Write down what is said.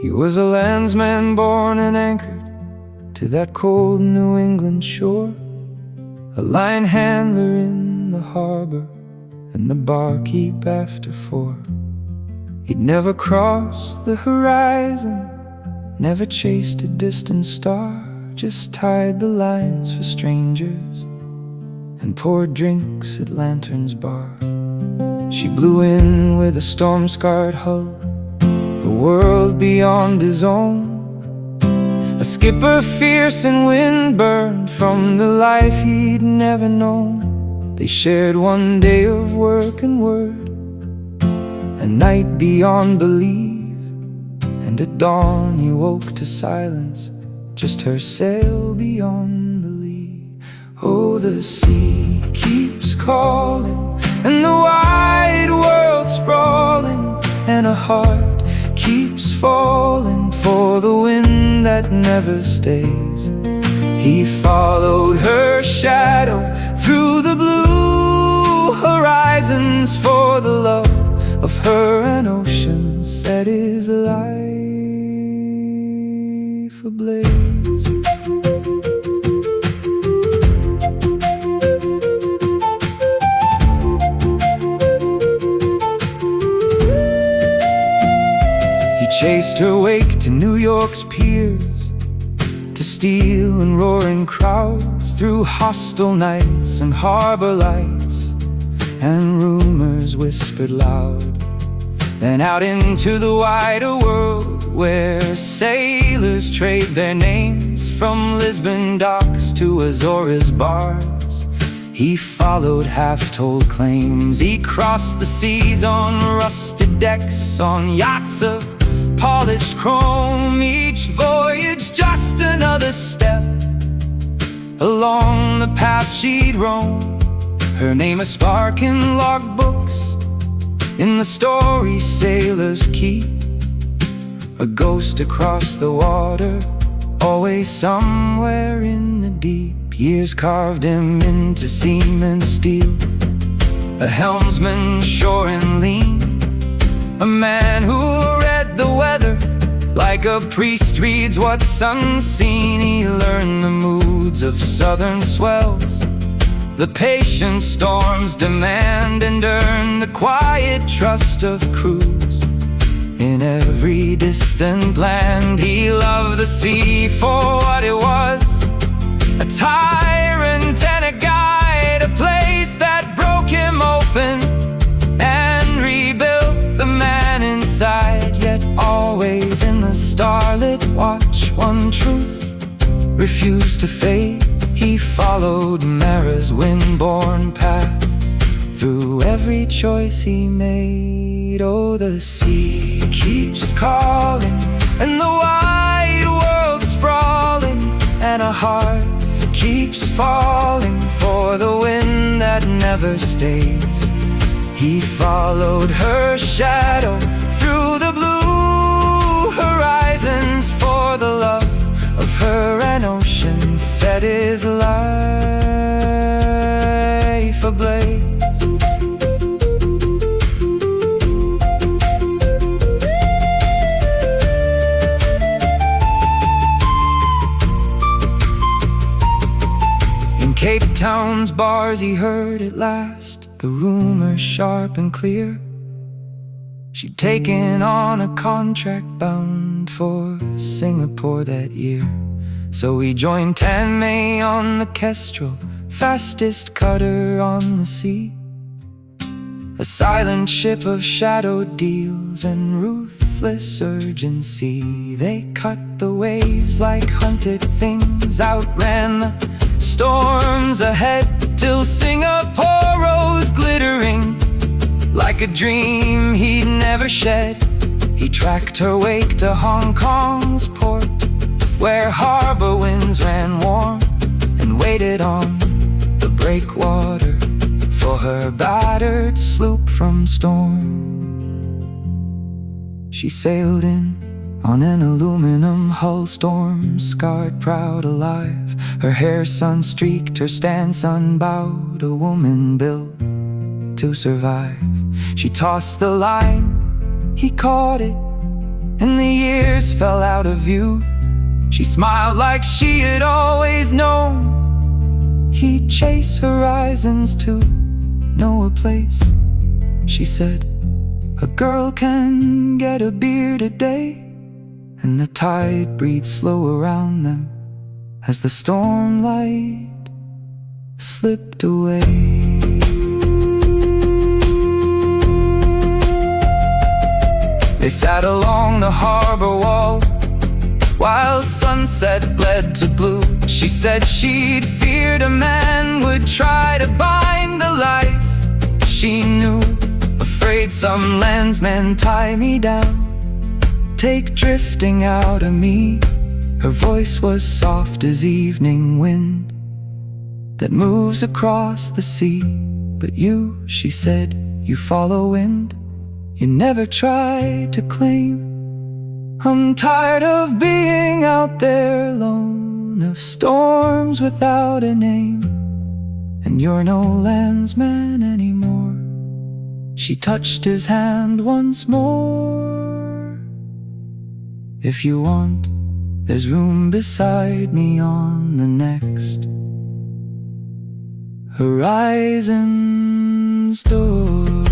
He was a landsman born and anchored to that cold New England shore, a line handler in the harbor and the barkeep after 4. He'd never crossed the horizon, never chased a distant star, just tied the lines for strangers and poured drinks at Lantern's bar. She blew in with a storm-scarred hull, a world beyond his own, a skipper fierce and wind-burned from the life he'd never known. They shared one day of work and word, a night beyond belief, and at dawn he woke to silence, just her sail beyond the lee. Oh, the sea keeps calling, and the wide world sprawling, and a heart keeps falling for the wind that never stays. He followed her shadow through the blue horizons for the love of her, an ocean set his life ablaze. Chased her wake to New York's piers, to steel and roaring crowds, through hostile nights and harbor lights, and rumors whispered loud. Then out into the wider world, where sailors trade their names, from Lisbon docks to Azores bars. He followed half-told claims. He crossed the seas on rusted decks, on yachts of polished chrome, each voyage just another step along the path she'd roam. Her name a spark in logbooks, in the story sailors keep, a ghost across the water, always somewhere in the deep. Years carved him into seaman steel, a helmsman sure and lean, a man who read the weather like a priest reads what's unseen. He learned the moods of southern swells, the patient storms demand, and earned the quiet trust of crews. In every distant land he loved the sea for what it was, a tyrant and a guide, a place that broke him open and rebuilt the man inside. Yet always in the starlit watch, one truth refused to fade. He followed Mara's wind-borne path through every choice he made. Oh, the sea keeps calling, and the wide world sprawling, and a heart keeps falling for the wind that never stays. He followed her shadow through the blue horizons for the love of her, an ocean set his life ablaze. In Cape Town's bars he heard at last the rumors sharp and clear. She'd taken on a contract bound for Singapore that year. So he joined Tanmay on the Kestrel, fastest cutter on the sea, a silent ship of shadowed deals and ruthless urgency. They cut the waves like hunted things, outran the storms ahead, till Singapore rose glittering like a dream he'd never shed. He tracked her wake to Hong Kong's port, where harbor winds ran warm, and waited on the breakwater for her battered sloop from storm. She sailed in on an aluminum hull, storm-scarred, proud, alive. Her hair sun-streaked, her stand sun-bowed, a woman built to survive. She tossed the line, he caught it, and the years fell out of view. She smiled like she had always known he'd chase horizons to know a place. She said, a girl can get a beer today, and the tide breathes slow around them as the storm light slipped away. They sat along the harbor wall while sunset bled to blue. She said she'd feared a man would try to bind the life she knew. Afraid some landsman tie me down, take drifting out of me. Her voice was soft as evening wind that moves across the sea. But you, she said, you follow wind, you never try to claim. I'm tired of being out there alone, of storms without a name, and you're no landsman anymore. She touched his hand once more. If you want, there's room beside me on the next horizon's door.